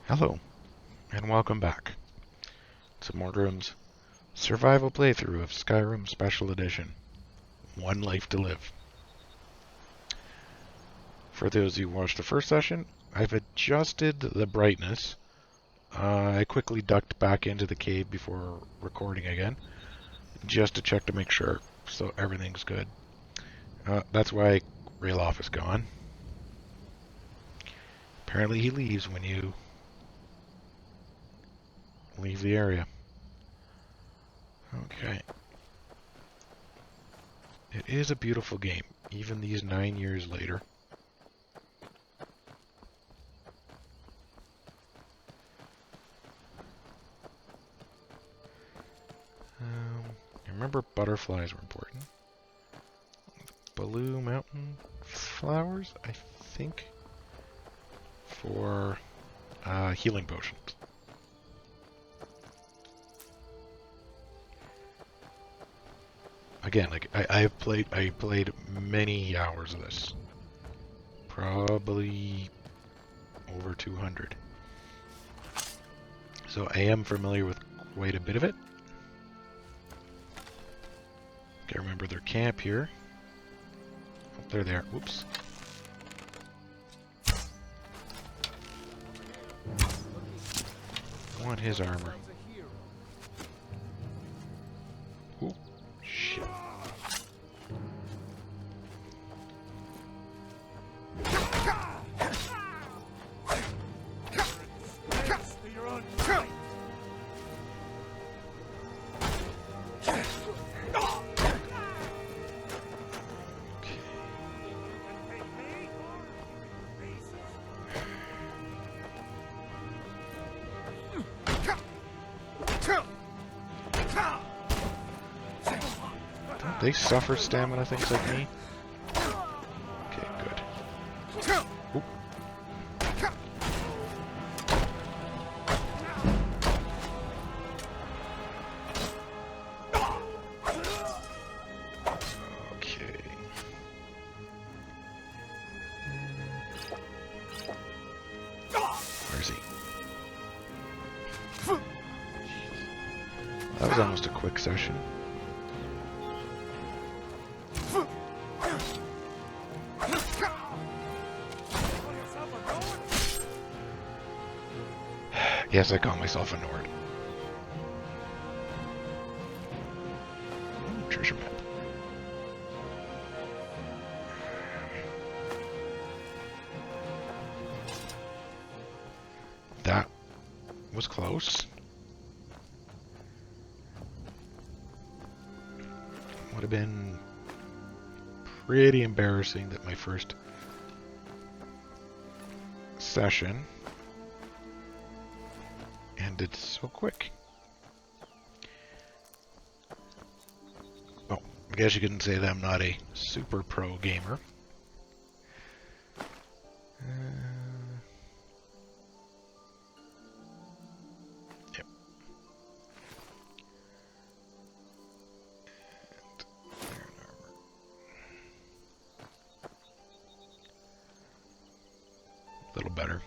Hello, and welcome back to Morgrum's survival playthrough of Skyrim Special Edition, One Life to Live. For those who watched the first session, I've adjusted the brightness. I quickly ducked back into the cave before recording again, just to check to make sure, so everything's good. That's why Rayloff is gone. Apparently he leaves when you leave the area. Okay. It is a beautiful game, even these 9 years later. I remember butterflies were important. Blue mountain flowers, I think, for healing potions. Again, like I played many hours of this. Probably over 200. So I am familiar with quite a bit of it. Okay, remember their camp here. Oh, they're there. Whoops. I want his armor. Ooh, shit. They suffer stamina things like me? Okay, good. Oop. Okay. Where is he? That was almost a quick session. Yes, I call myself a Nord. Ooh, treasure map. That was close. Would have been pretty embarrassing that my first session ended so quick. Oh, I guess you couldn't say that I'm not a super pro gamer. Yep. And iron armor. A little better.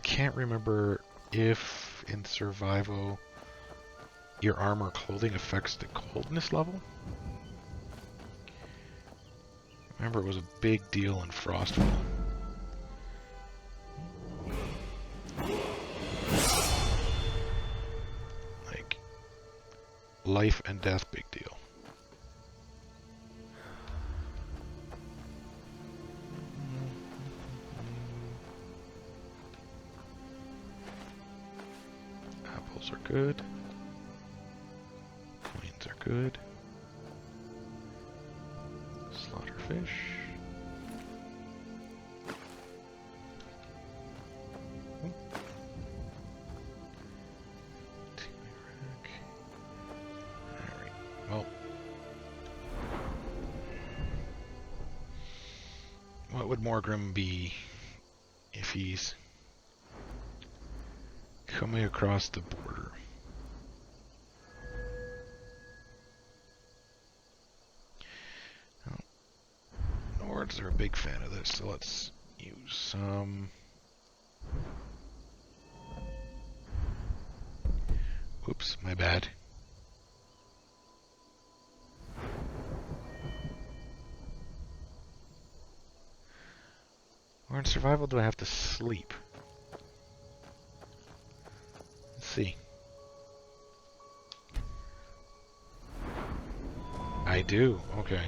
Can't remember if in survival your armor clothing affects the coldness level. Remember, it was a big deal in Frostfall. Like, life and death big deal. Apples are good. Coins are good. Slaughter fish. Ooh. Alright, well. What would Morgrim be if he's coming across the border? Lords are a big fan of this, so let's use some... Oops, my bad. Or in survival, do I have to sleep? Let's see. I do, okay.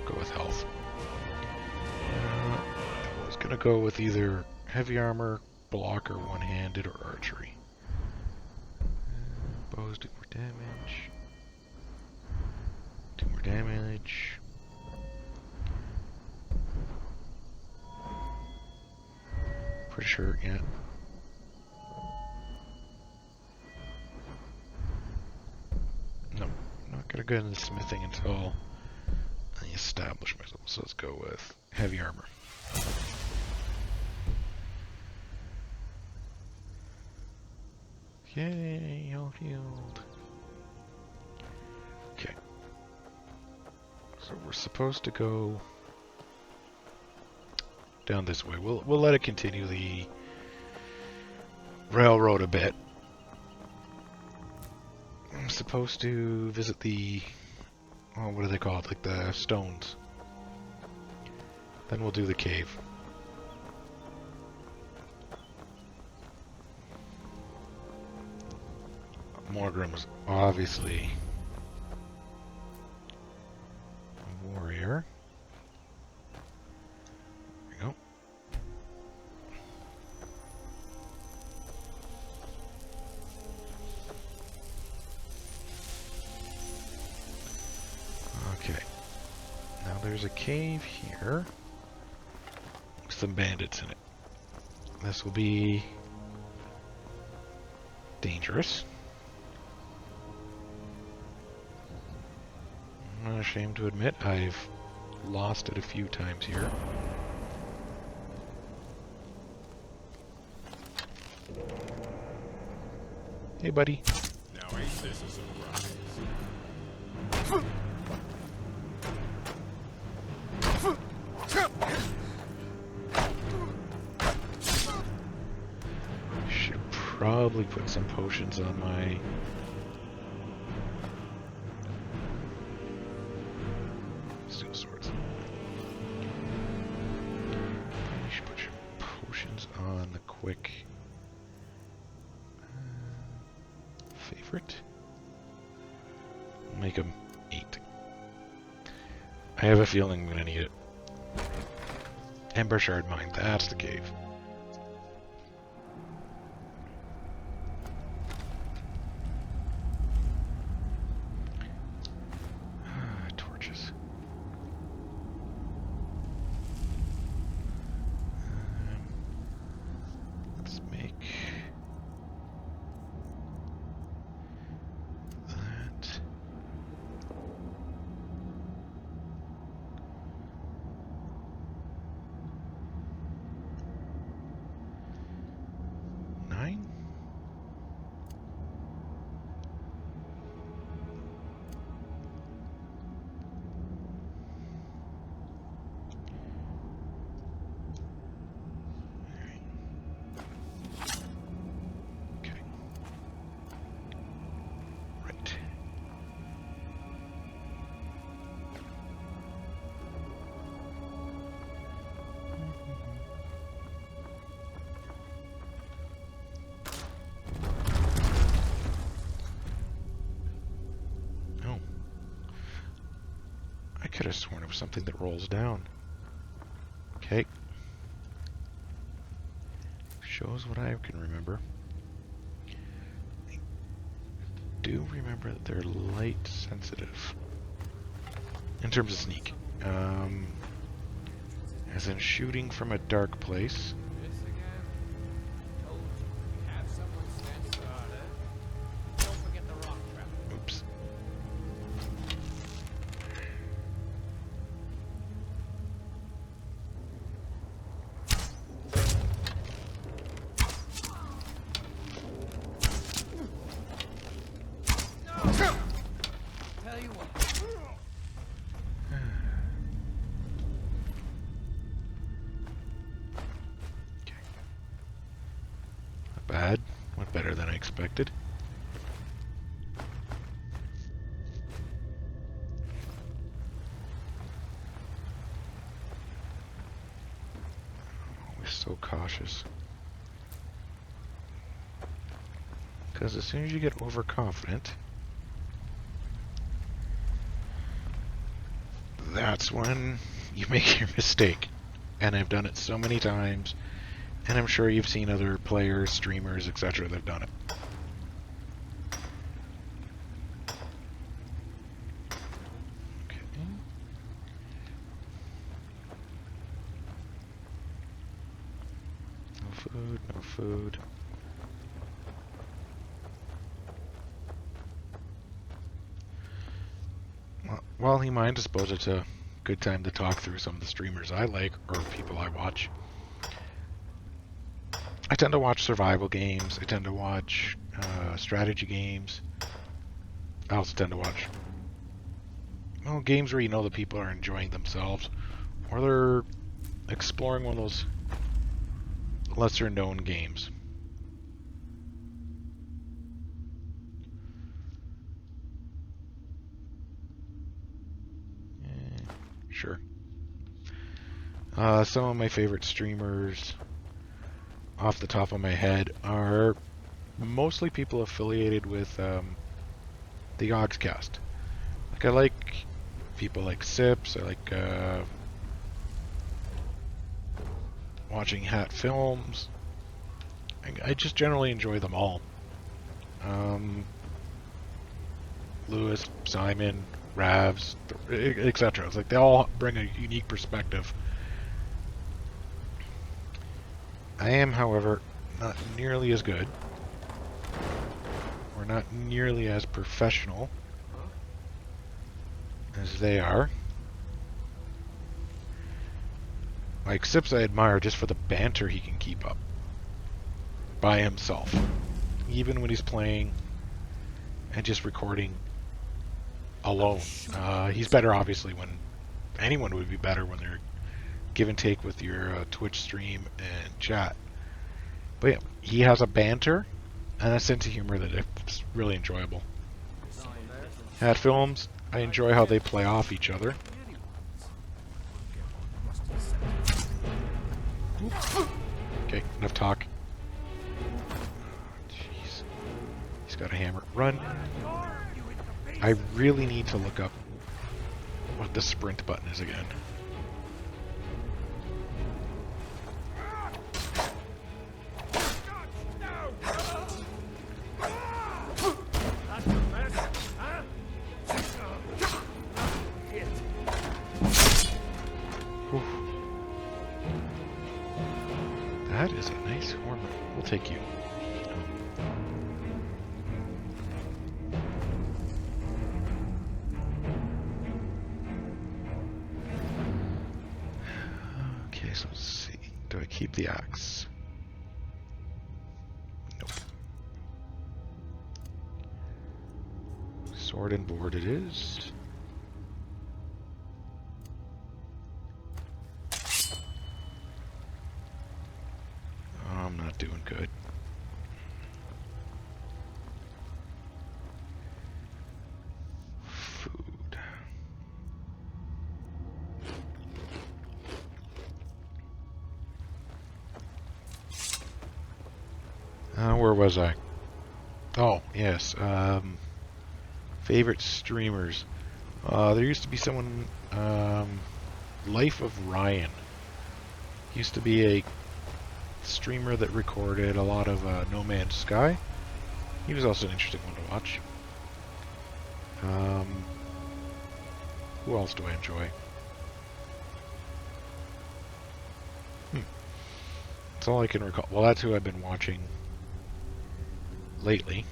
Go with health. I was gonna go with either heavy armor, blocker, one-handed, or archery. Bows do more damage. Do more damage. Pretty sure, yeah. No, not gonna go into smithing until I establish myself. So let's go with heavy armor. Yay, all healed. Okay. So we're supposed to go down this way. We'll let it continue the railroad a bit. I'm supposed to visit the... Oh, what do they call it? Like the stones. Then we'll do the cave. Morgrim was obviously a warrior. There we go. Okay. Now there's a cave here with some bandits in it. This will be dangerous. I'm not ashamed to admit I've lost it a few times here. Hey, buddy. Now ain't this a surprise? Should probably put some potions on my... steel swords. You should put your potions on the quick... favorite? Make them 8. I have a feeling I'm gonna need it. Ember Shard Mine, that's the cave. Torches. Let's make that. Could have sworn it was something that rolls down. Okay. Shows what I can remember. I do remember that they're light sensitive. In terms of sneak. As in shooting from a dark place. Oops. bad. Went better than I expected. Always so cautious. Because as soon as you get overconfident, that's when you make your mistake. And I've done it so many times, and I'm sure you've seen other players, streamers, etc. that have done it. Okay. No food, no food. While he minds, I suppose it's a good time to talk through some of the streamers I like, or people I watch. I tend to watch survival games. I tend to watch strategy games. I also tend to watch games where you know the people are enjoying themselves, or they're exploring one of those lesser known games. Sure. Some of my favorite streamers, off the top of my head, are mostly people affiliated with the Ogscast. Like, I like people like Sips. I like watching Hat Films. I just generally enjoy them all. Lewis, Simon, Ravs, etc. It's like they all bring a unique perspective. I am, however, not nearly as good, or not nearly as professional as they are. Like Sips, I admire just for the banter he can keep up by himself, even when he's playing and just recording alone. He's better, obviously, when anyone would be better when they're give and take with your Twitch stream and chat. But yeah, he has a banter and a sense of humor that is really enjoyable. At Films, I enjoy how they play off each other. Okay, enough talk. Jeez. He's got a hammer. Run! I really need to look up what the sprint button is again. That is a nice horn. We'll take you. Okay, so let's see. Do I keep the axe? Nope. Sword and board it is. I'm not doing good. Food. Where was I? Oh, yes. Favorite streamers. There used to be someone, Life of Ryan. Used to be a streamer that recorded a lot of No Man's Sky. He was also an interesting one to watch. Who else do I enjoy? That's all I can recall. Well, that's who I've been watching lately.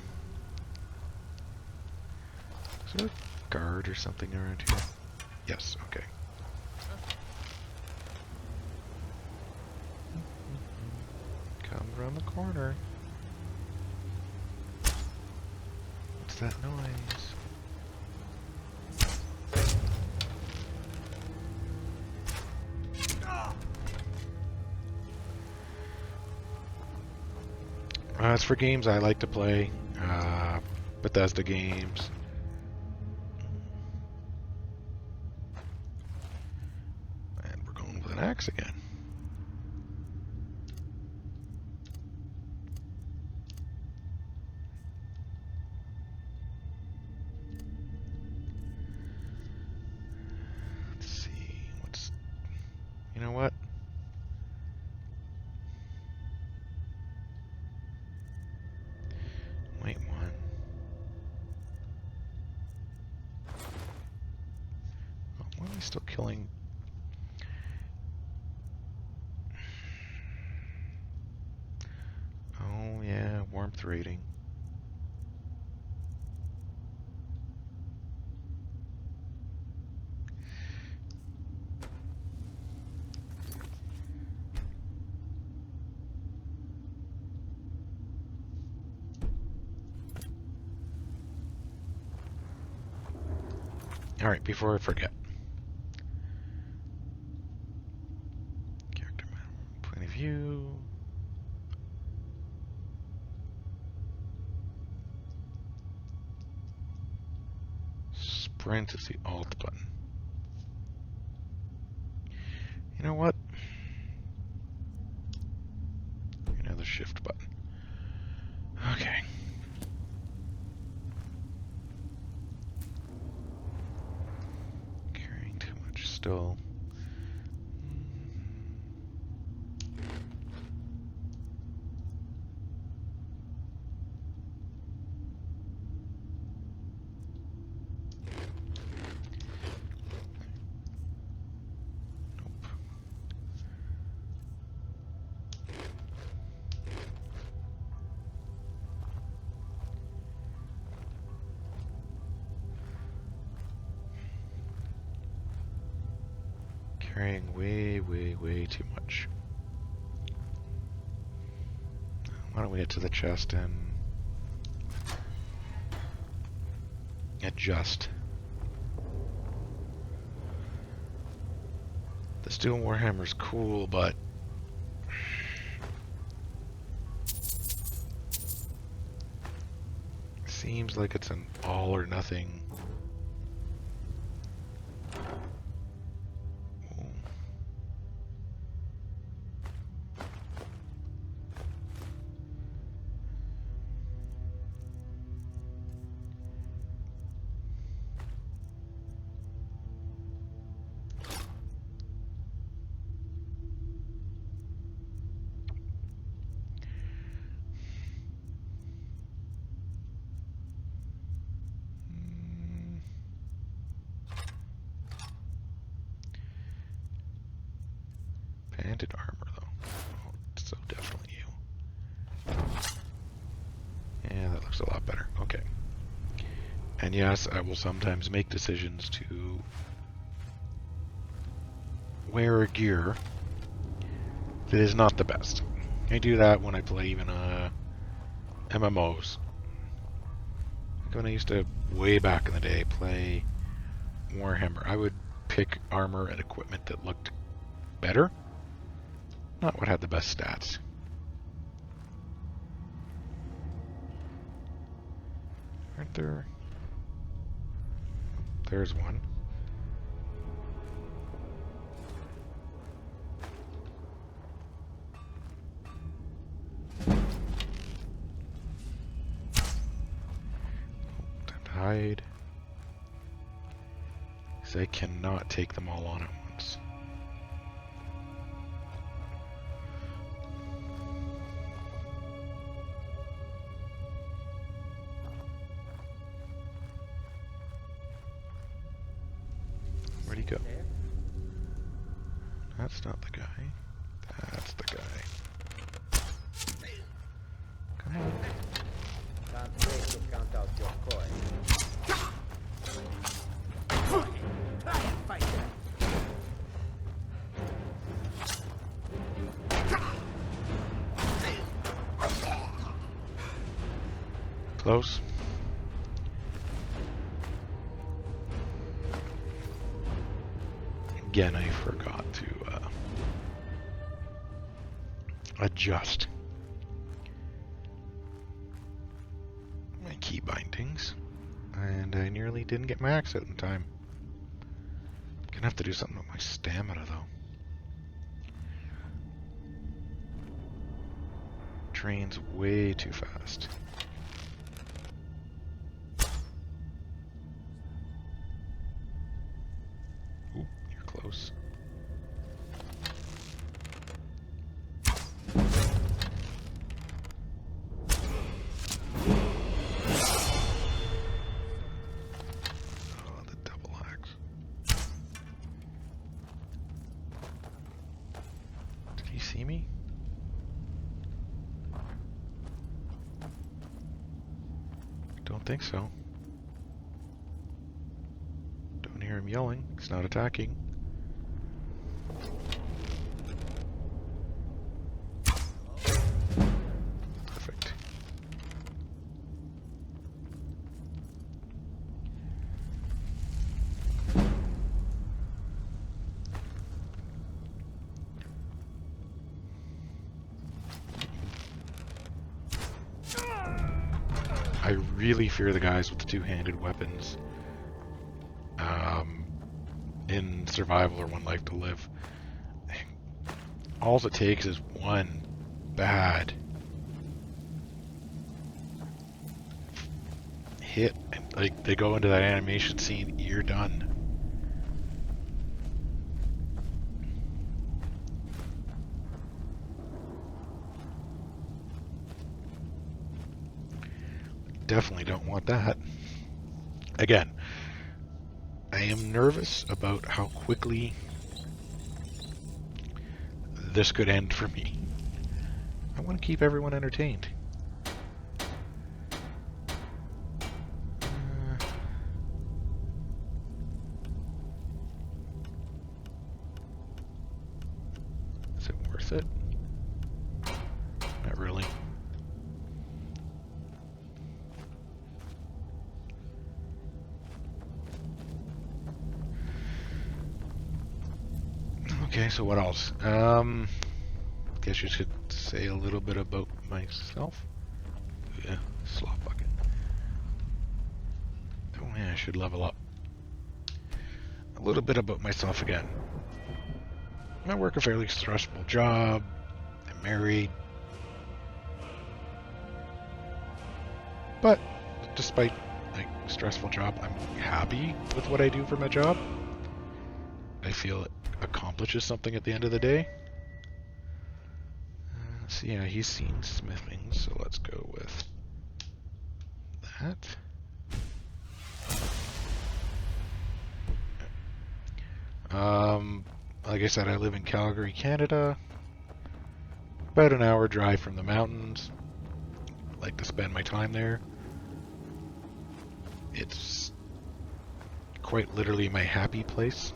Is there a guard or something around here? Yes, okay. Come around the corner. What's that noise? It's for games I like to play. Bethesda games. And we're going with an axe again. Let's see. You know what? Wait one. Oh, why am I still killing? Oh yeah, warmth rating. Alright, before I forget. Character point of view. Sprint is the alt button. You know what? Another shift button. Okay. Carrying too much still. Carrying way too much. Why don't we get to the chest and adjust? The steel warhammer's cool, but seems like it's an all or nothing. Bandit armor, though. Oh, so definitely you. Yeah, that looks a lot better. Okay. And yes, I will sometimes make decisions to wear a gear that is not the best. I do that when I play even MMOs. Like when I used to, way back in the day, play Warhammer, I would pick armor and equipment that looked better, not what had the best stats. Aren't there? There's one. Time to hide. Because I cannot take them all on at once. Where'd he go? That's not the guy. That's the guy. Come on. Can't wait to count out your coin. Try and fight them. Close. Again, I forgot to adjust. key bindings, and I nearly didn't get my axe out in time. Gonna have to do something with my stamina though. Train's way too fast. Ooh, you're close. See me? Don't think so. Don't hear him yelling. He's not attacking. Perfect. I really fear the guys with the two-handed weapons in survival or One Life to Live. All it takes is one bad hit, and like they go into that animation scene, you're done. Definitely don't want that. Again, I am nervous about how quickly this could end for me. I want to keep everyone entertained. Is it worth it? Not really. Okay, so what else? Guess you should say a little bit about myself. Yeah, slot bucket. Oh yeah, I should level up. A little bit about myself again. I work a fairly stressful job. I'm married. But despite like stressful job, I'm happy with what I do for my job. I feel it accomplishes something at the end of the day. So yeah, he's seen smithing, so let's go with that. Like I said, I live in Calgary, Canada. About an hour drive from the mountains. I like to spend my time there. It's quite literally my happy place.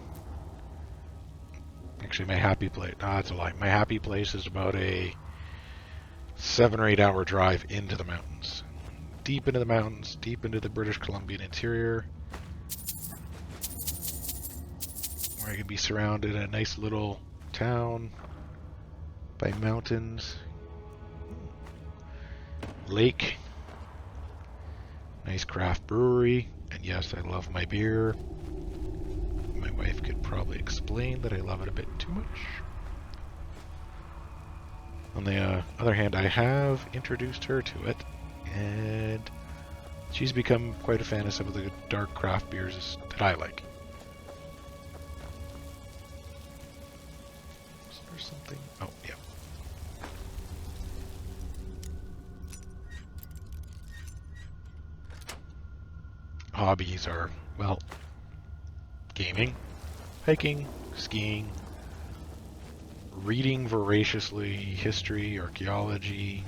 Actually, my happy place, that's a lie. My happy place is about a 7 or 8 hour drive into the mountains. Deep into the mountains, deep into the British Columbian interior. Where I could be surrounded in a nice little town by mountains. Lake. Nice craft brewery. And yes, I love my beer. My wife could probably explain that I love it a bit too much. On the other hand, I have introduced her to it, and she's become quite a fan of some of the dark craft beers that I like. Is there something? Oh, yeah. Hobbies are, well, gaming, hiking, skiing, reading voraciously, history, archaeology,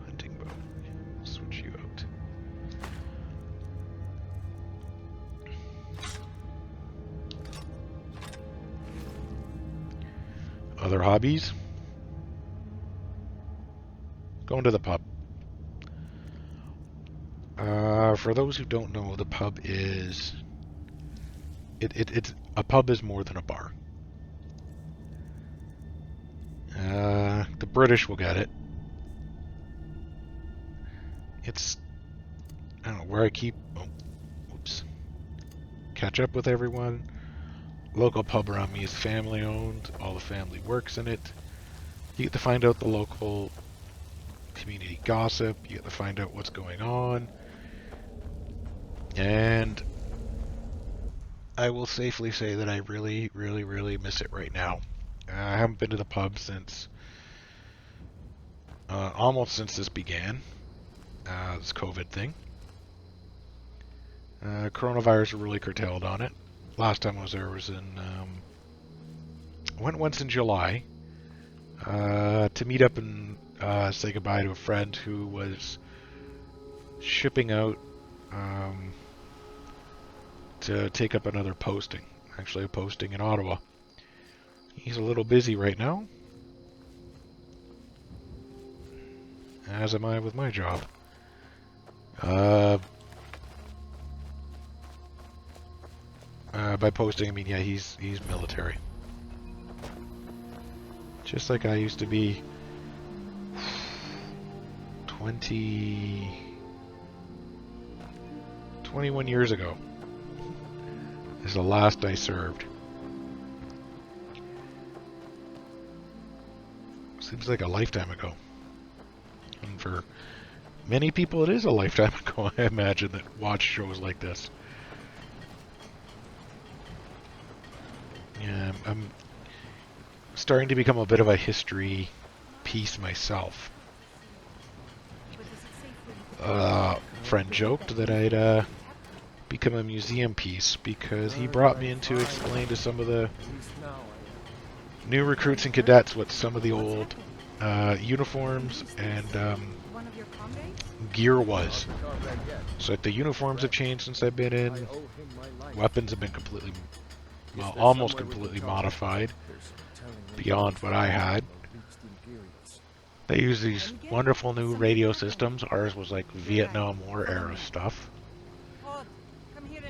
hunting bow. Switch you out. Other hobbies? Going to the pub. For those who don't know, the pub is... A pub is more than a bar. British will get it. It's, I don't know, where I keep, oh, oops, catch up with everyone. Local pub around me is family owned. All the family works in it. You get to find out the local community gossip. You get to find out what's going on. And I will safely say that I really, really, really miss it right now. I haven't been to the pub since, almost since this began, this COVID thing. Coronavirus really curtailed on it. Last time I was there was in, went once in July, to meet up and say goodbye to a friend who was shipping out to take up another posting. Actually, a posting in Ottawa. He's a little busy right now, as am I with my job. By posting, I mean, yeah, he's military. Just like I used to be 21 years ago. This is the last I served. Seems like a lifetime ago. And for many people, it is a lifetime ago, I imagine, that watch shows like this. Yeah, I'm starting to become a bit of a history piece myself. Friend joked that I'd become a museum piece because he brought me in to explain to some of the new recruits and cadets what some of the old uniforms and gear was. So the uniforms have changed since I've been in. Weapons have been completely, well, almost completely modified beyond what I had. They use these wonderful new radio systems. Ours was like Vietnam War era stuff.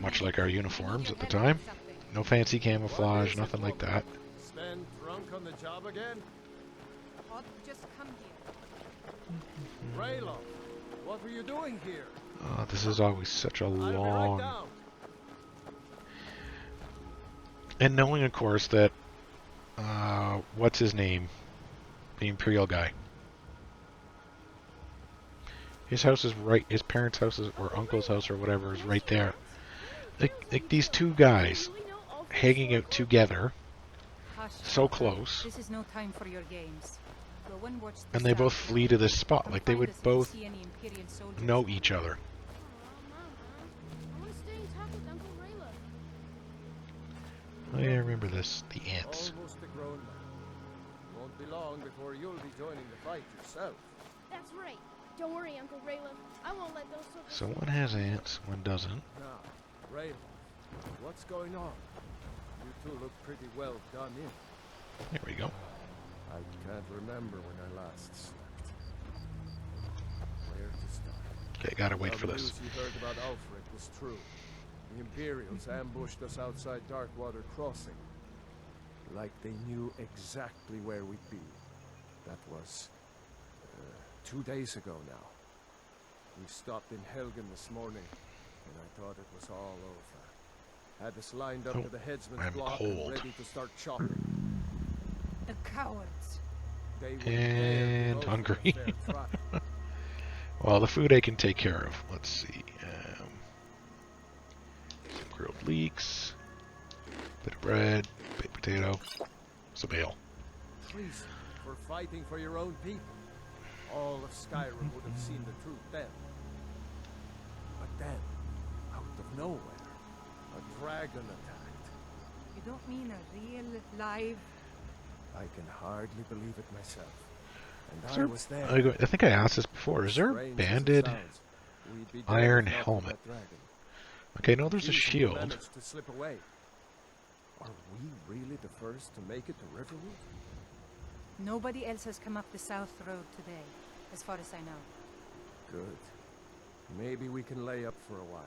Much like our uniforms at the time. No fancy camouflage, nothing like that. Stand drunk on the job again? Just come here. Raylo, what were you doing here? This is always such a I'll be right long... down. And knowing, of course, that... what's his name? The Imperial guy. His house is right... His parents' house is, or uncle's house or whatever is right there. Like these two guys hanging out together, so close, This is no time for your games. Go and watch the and they both south flee to this spot. Like they Find would us if you both see any Imperial soldiers. know each other. I want to stay and talk with Uncle Raylo. Oh yeah, I remember this. The ants. Almost a grown man. Won't be long before you'll be joining the fight yourself. That's right. Don't worry, Uncle Raylo. I won't let those soldiers... So one has ants, one doesn't. Now, Raylo, what's going on? You two look pretty well done in. There we go. I can't remember when I last slept. Where to start? Okay, gotta wait for The this. news you heard about Alfred was true. The Imperials ambushed us outside Darkwater Crossing. Like they knew exactly where we'd be. That was 2 days ago now. We stopped in Helgen this morning, and I thought it was all over. Had us lined up Oh, to the headsman's I'm block cold. and ready to start chopping. The cowards. They wouldn't And dare to hungry. go for a fair trial. Well, the food I can take care of. Let's see. Some grilled leeks, bit of bread, baked potato, some ale. Treason for fighting for your own people. All of Skyrim would have seen the truth then. But then, out of nowhere, a dragon attacked. You don't mean a real, live... I can hardly believe it myself. And Is I there- was there. I think I asked this before. Is there a Strange as it banded sounds, we'd be dead iron if not for helmet? that dragon. Okay, no, there's a Accused him shield. managed to slip away. Are we really the first to make it to Riverwood? Nobody else has come up the south road today, as far as I know. Good. Maybe we can lay up for a while.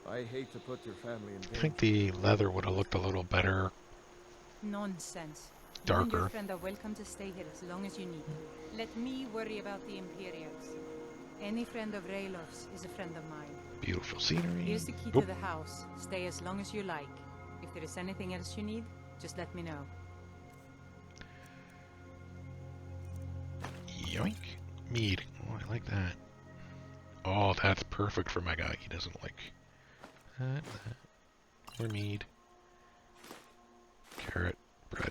I hate to put your family in I danger. think the leather would have looked a little better. Nonsense. You and your darker. friend are welcome to stay here as long as you need. Let me worry about the Imperials. Any friend of Raylof's is a friend of mine. Beautiful scenery. Here's the key Oh, to the house. Stay as long as you like. If there is anything else you need, just let me know. yoink. Mead. Oh, I like that. Oh, that's perfect for my guy. He doesn't like that. Or mead. Carrot. Bread.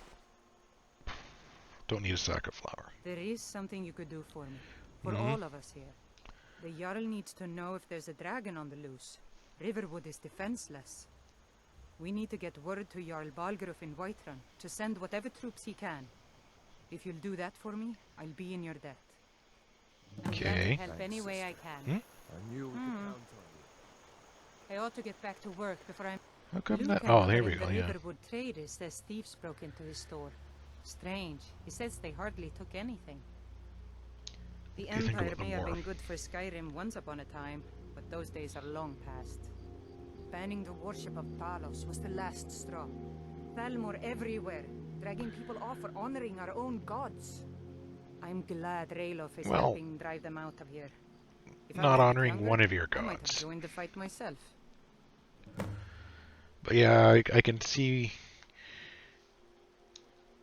Don't need a sack of flour. There is something you could do for me. For Mhm. all of us here. The Jarl needs to know if there's a dragon on the loose. Riverwood is defenseless. We need to get word to Jarl Balgruuf in Whiterun to send whatever troops he can. If you'll do that for me, I'll be in your debt. I'm glad Okay. to help any way I can. I knew we could count on you. I ought to get back to work before I'm... How come Luke that? and Oh, other there we in go, the yeah. Riverwood trader says thieves broke into his store. Strange. He says they hardly took anything. The You think Empire about them may have more. been good for Skyrim once upon a time, but those days are long past. Banning the worship of Talos was the last straw. Thalmor everywhere, dragging people off for honoring our own gods. I'm glad Raylof is Well, helping drive them out of here. If I Not was a bit honoring younger, one of your I might have gods. joined the fight myself. But yeah, I can see.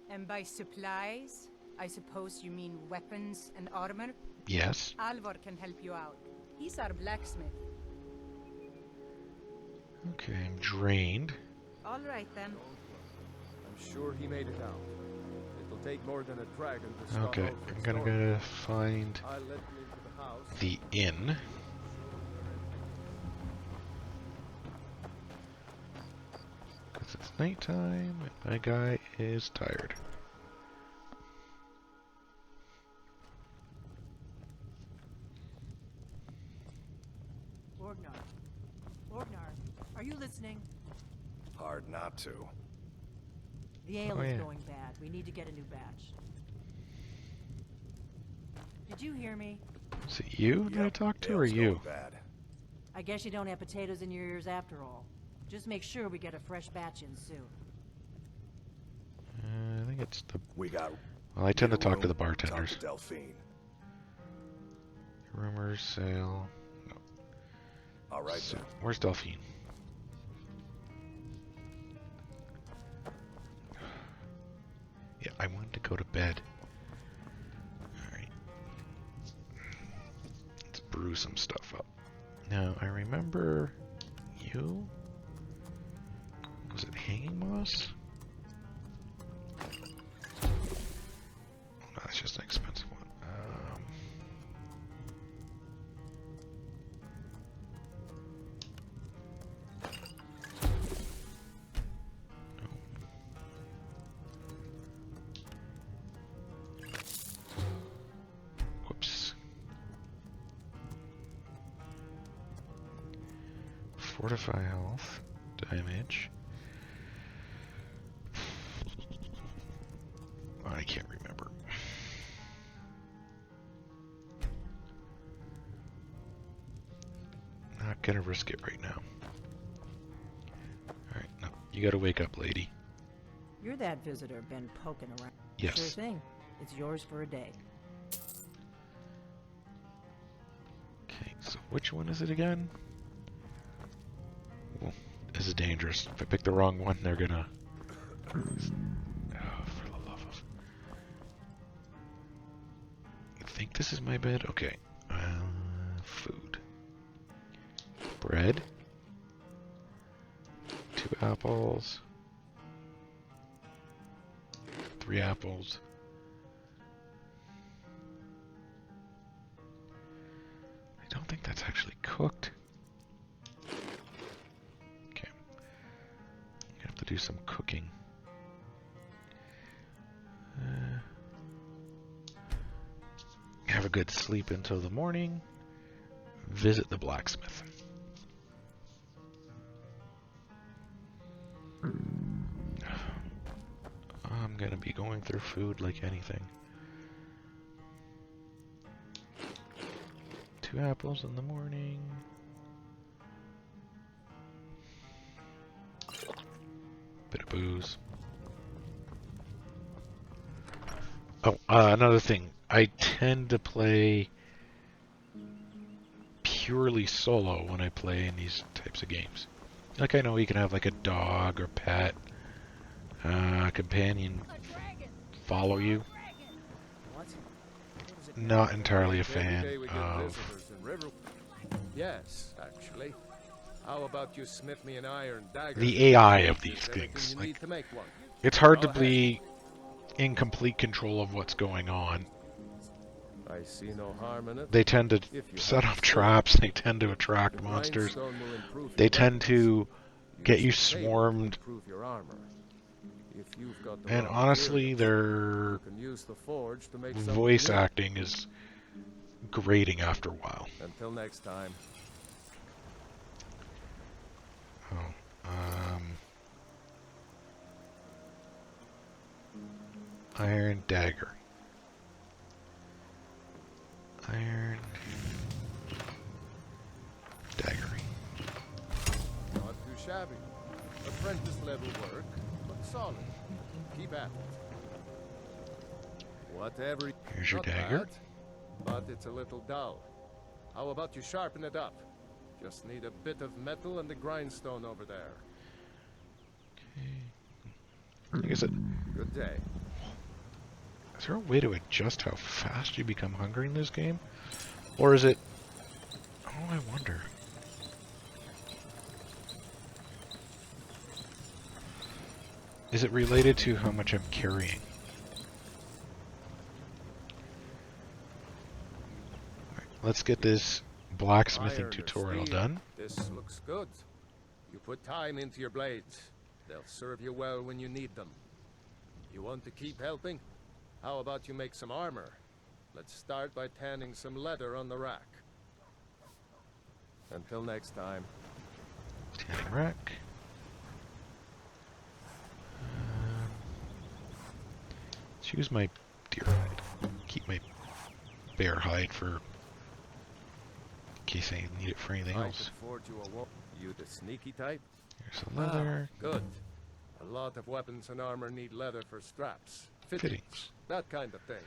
And by supplies, I suppose you mean weapons and armor? Yes. Alvor can help you out. He's our blacksmith. Okay, I'm drained. All right then. I'm sure he made it out. It'll take more than a dragon to stop Okay, Ulfric's I'm gonna story. go find I'll let him into the house. the inn. Because it's nighttime and my guy is tired. Orgnar, are you listening? Hard not to. The ale Oh, is yeah. going bad. We need to get a new batch. Did you hear me? Is it you that I talked to, or ale's you? going bad. I guess you don't have potatoes in your ears after all. Just make sure we get a fresh batch in soon. I think it's the... We got. Well, I tend to need a talk to the room, bartenders. Talk to Delphine. Rumors, sale... No. All right So, then. where's Delphine? Yeah, I wanted to go to bed. Alright. Let's brew some stuff up. Now, I remember you? Was it hanging moss? Oh, no, that's just an expensive one. Whoops. Fortify health, damage. I can't remember. Not gonna risk it right now. Alright, no. You gotta wake up, lady. You're that visitor been poking around. Yes. Sure thing. It's yours for a day. Okay, so which one is it again? Well, this is dangerous. If I pick the wrong one, they're gonna... Oh, for the love of... You think this is my bed? Okay. Food. Bread. 2 apples. 3 apples. I don't think that's actually cooked. Okay. I'm gonna have to do some cooking. Have a good sleep until the morning. Visit the blacksmith. I'm gonna be going through food like anything. 2 apples in the morning. Bit of booze. Oh, another thing. I tend to play purely solo when I play in these types of games. Like, I know you can have like a dog or pet, companion follow you. What? Not entirely a Every fan day we get of visitors in Riverwood. Yes, actually. How about you smith me an iron dagger? the AI of There's these everything things. you Like, need to make one. it's hard Go to ahead. be in complete control of what's going on. I see no harm in it. They tend to If you set have up the skill. traps, they tend to The attract monsters, grindstone will improve they your tend weapons. to get Use you the table to swarmed, improve your armor. If you've got the and raw honestly, materials, their you can use the forge to make something voice new. acting is grating after a while. Until next time. Oh, iron dagger. Iron dagger. Not too shabby. Apprentice level work, but solid. Keep at it. Whatever. Here's your Not dagger. bad, but it's a little dull. How about you sharpen it up? Just need a bit of metal and the grindstone over there. Like I said, Good day. is there a way to adjust how fast you become hungry in this game? Or is it... Oh, I wonder. Is it related to how much I'm carrying? Alright, let's get this blacksmithing Iron or tutorial steel, done. This looks good. You put time into your blades. They'll serve you well when you need them. You want to keep helping? How about you make some armor? Let's start by tanning some leather on the rack. Until next time. Tanning rack. Let's use my deer hide. Keep my bear hide for... in case I need it for anything I else. could forge you a You the sneaky type? Here's the leather. Good. A lot of weapons and armor need leather for straps, Fittings. that kind of thing.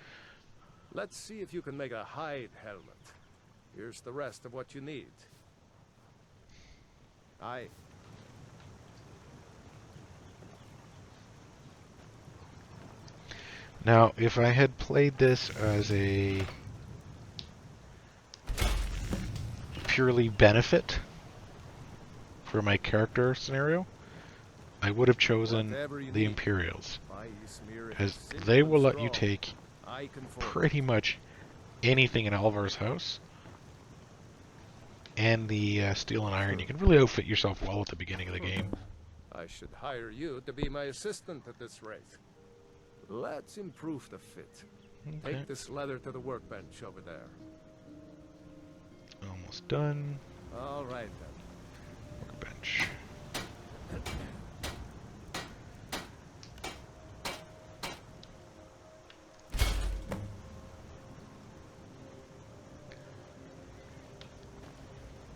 Let's see if you can make a hide helmet. Here's the rest of what you need. Aye. Now, if I had played this as a purely benefit for my character scenario, I would have chosen Whatever you the need. Imperials, Why you smear it because simple they and will let you strong. take I can forge pretty much anything in Alvar's house, and the steel and iron. You can really outfit yourself well at the beginning of the game. I should hire you to be my assistant at this rate. Let's improve the fit. Okay, Take this leather to the workbench over there. almost done. All right then. Workbench.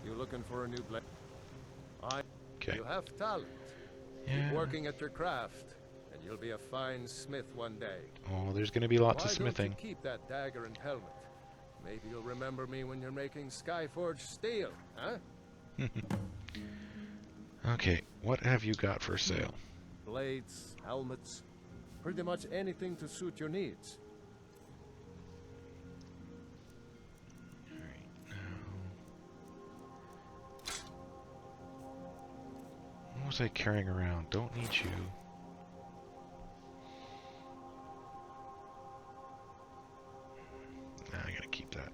You looking for a new blade? Okay. You have talent. Yeah. Keep working at your craft, and you'll be a fine smith one day. Oh, there's going to be lots Why of smithing. don't you keep that dagger and helmet? Maybe you'll remember me when you're making Skyforge steel, huh? Okay, what have you got for sale? Blades, helmets, pretty much anything to suit your needs. What was I carrying around? Don't need you. Nah, I gotta keep that.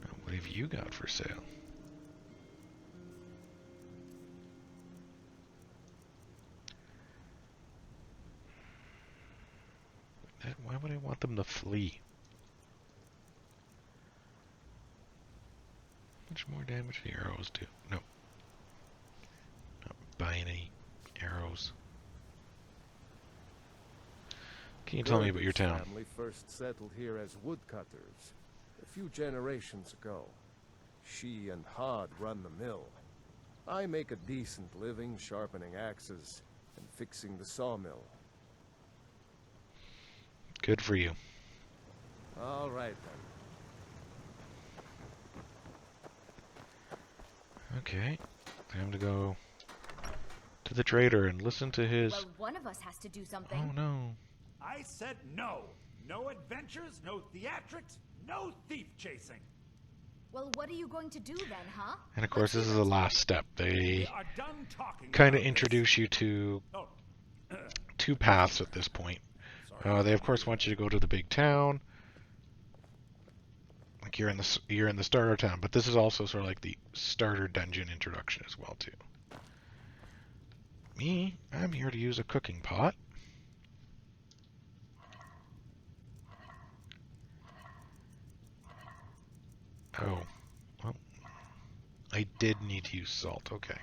Now, what have you got for sale? Why would I want them to flee? How much more damage the arrows do? No. Not buying any arrows. Can you tell me about your Gurley's town? family first settled here as woodcutters a few generations ago. She and Hod run the mill. I make a decent living sharpening axes and fixing the sawmill. Good for you. All right then. Okay, time to go to the trader and listen to his... Well, one of us has to do something. Oh no. I said no. No adventures, no theatrics, no thief chasing. Well, what are you going to do then, huh? And of course, this is the last step. We They are done talking. kind of about introduce you to this. Oh, 2 paths at this point. They of course want you to go to the big town. Like you're in the starter town, but this is also sort of like the starter dungeon introduction as well too. Me, I'm here to use a cooking pot. Oh, well, I did need to use salt. Okay.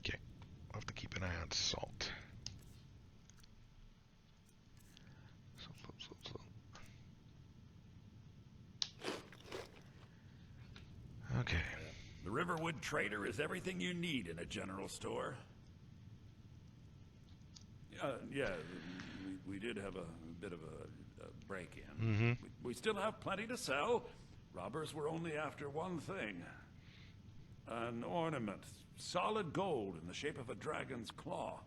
Okay, I'll have to keep an eye on salt. Salt. Okay. the Riverwood trader is everything you need in a general store. Yeah, we did have a bit of a break-in. Mm-hmm. We still have plenty to sell. Robbers were only after one thing. An ornament, solid gold in the shape of a dragon's claw.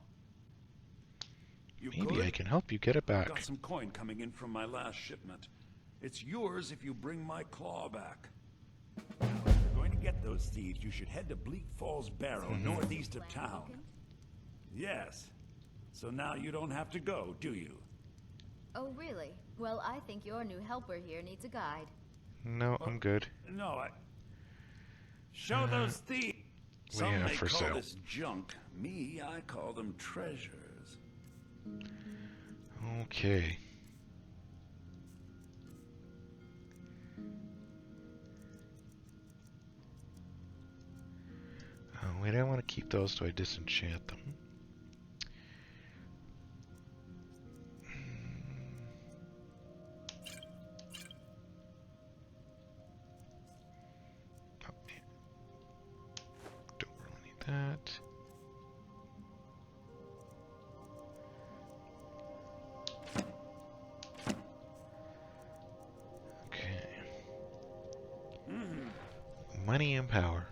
You Maybe good? I can help you get it back. Got some coin coming in from my last shipment. It's yours if you bring my claw back. Now, if you're going to get those thieves, you should head to Bleak Falls Barrow, northeast of town. Yes. So now you don't have to go, do you? Oh, really? Well, I think your new helper here needs a guide. No, I'm good. No, I... Show those thieves! we Some have may for call sale. this junk. Me, I call them treasures. Okay. Oh, wait, I want to keep those so I disenchant them. Oh, yeah. Don't really need that. Okay. Money and power.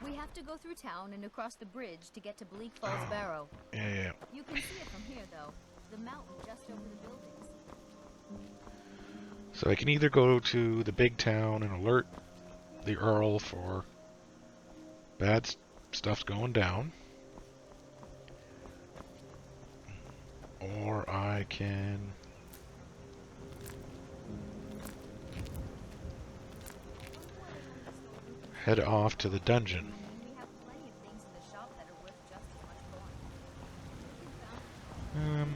We have to go through town and across the bridge to get to Bleak Falls Barrow. Yeah. You can see it from here, though. The mountain just over the buildings. So I can either go to the big town and alert the Earl for bad stuff's going down, or I can head off to the dungeon. We have plenty of things in the shop that are worth just as much coin.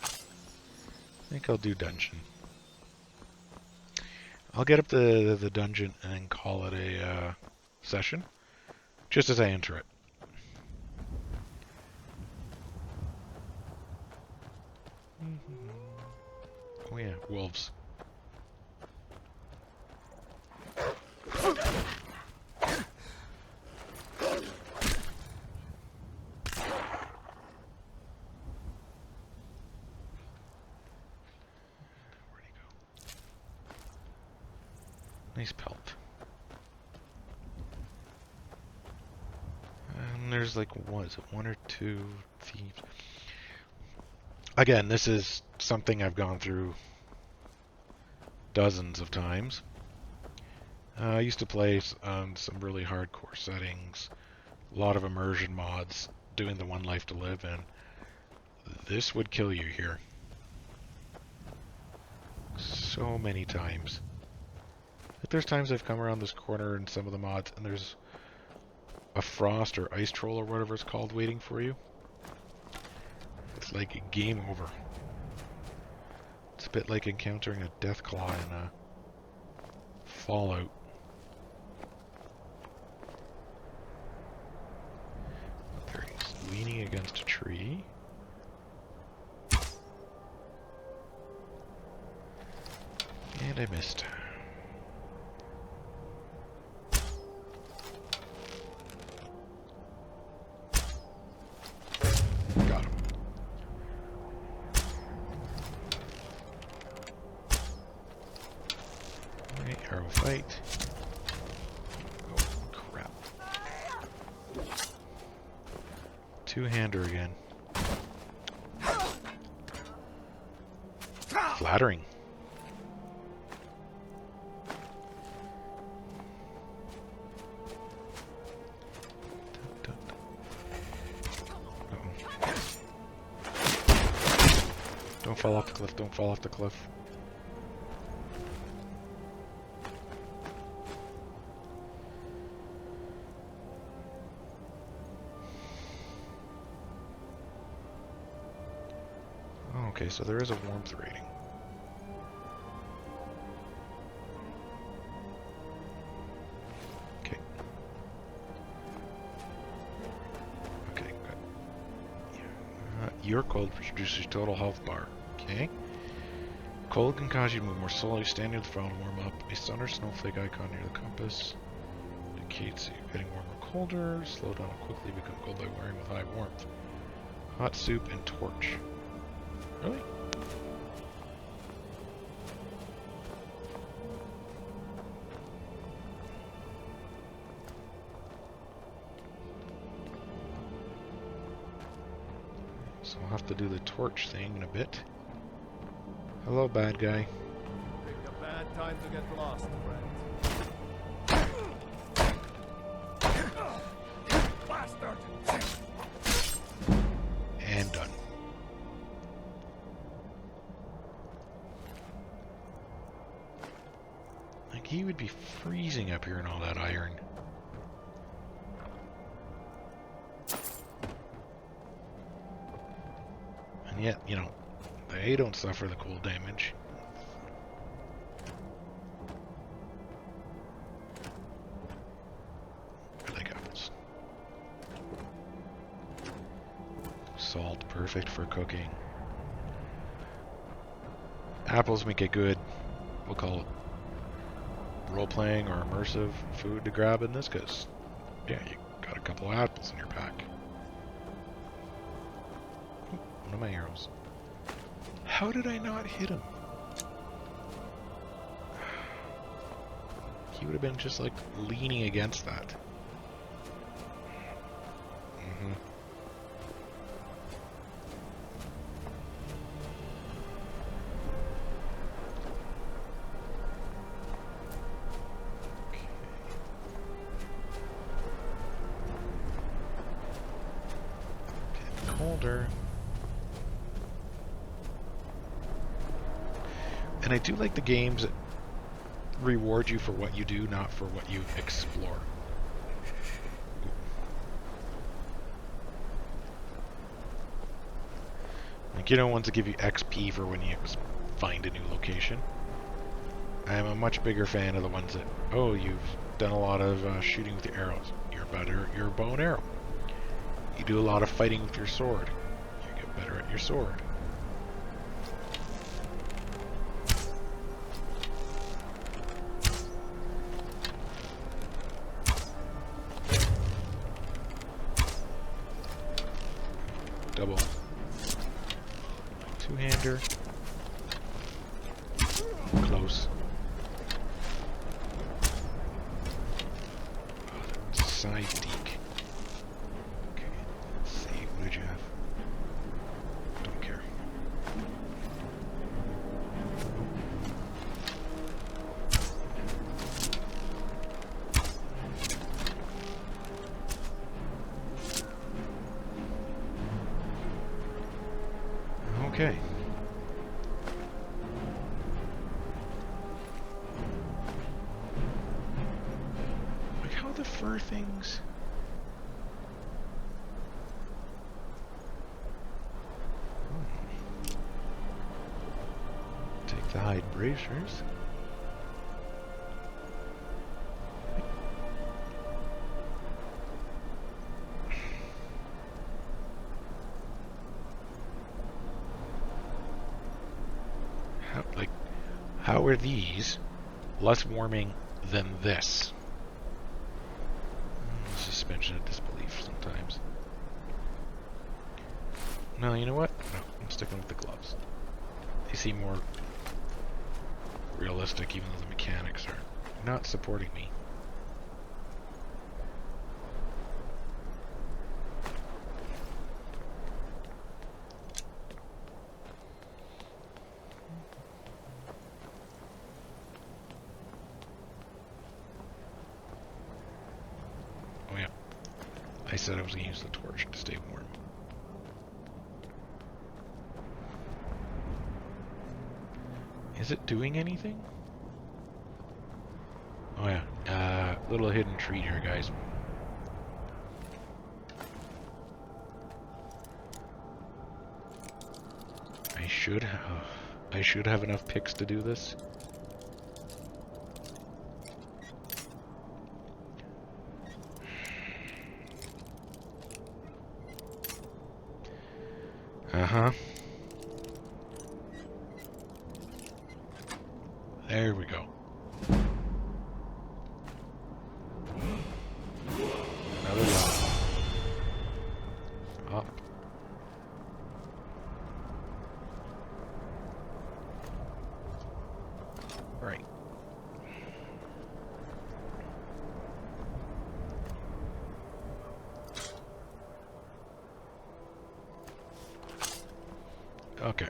I think I'll do dungeon. I'll get up the dungeon and call it a session, just as I enter it. Oh yeah, wolves. Where'd he go? Nice pelt. And there's like, what is it, 1 or 2 thieves? Again, this is something I've gone through dozens of times. I used to play on some really hardcore settings, a lot of immersion mods, doing the One Life to Live, and this would kill you here. So many times. Like there's times I've come around this corner in some of the mods, and there's a frost or ice troll or whatever it's called waiting for you. It's like a game over. It's a bit like encountering a death claw in Fallout. And I missed. Got him. Alright, arrow fight. Oh, crap. Two-hander again. Flattering. Don't fall off the cliff, don't fall off the cliff. Okay, so there is a warmth rating. Okay. Okay, good. Yeah. Your cold reduces total health bar. Okay. Cold can cause you to move more slowly. Stand near the fire to warm up. A sun or snowflake icon near the compass indicates you're getting warmer or colder. Slow down and quickly become cold by wearing with high warmth. Hot soup and torch. Really? So I'll have to do the torch thing in a bit. Hello, bad guy. Picked a bad time to get lost, friend. Bastard! And done. Like, he would be freezing up here in all that iron. And yet, you know, they don't suffer the cold damage. I like apples. Salt, perfect for cooking. Apples make a good, we'll call it role-playing or immersive food to grab in this, because, yeah, you got a couple of apples in your pack. Ooh, one of my arrows. How did I not hit him? He would have been just, like, leaning against that. Mm-hmm. Colder. And I do like the games that reward you for what you do, not for what you explore. Like, you know, ones that give you XP for when you find a new location. I am a much bigger fan of the ones that, oh, you've done a lot of shooting with your arrows. You're better at your bow and arrow. You do a lot of fighting with your sword. You get better at your sword. Double. Two-hander. Close. Oh, side deek. Okay, let's see. What did you have? Don't care. Okay. Like how the fur things. Take the hide bracers. How are these less warming than this? Suspension of disbelief sometimes. No, you know what? No, I'm sticking with the gloves. They seem more realistic, even though the mechanics are not supporting me. Oh yeah, I said I was going to use the torch to stay warm. Is it doing anything? Oh yeah, little hidden treat here, guys. I should have enough picks to do this. Uh-huh. There we go. Another one. Up. Right. Okay.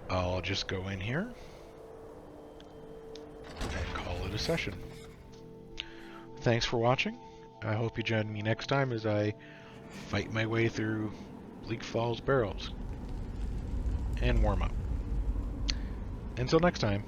I'll just go in here and call it a session. Thanks for watching. I hope you join me next time as I fight my way through Bleak Falls barrels and warm up. Until next time.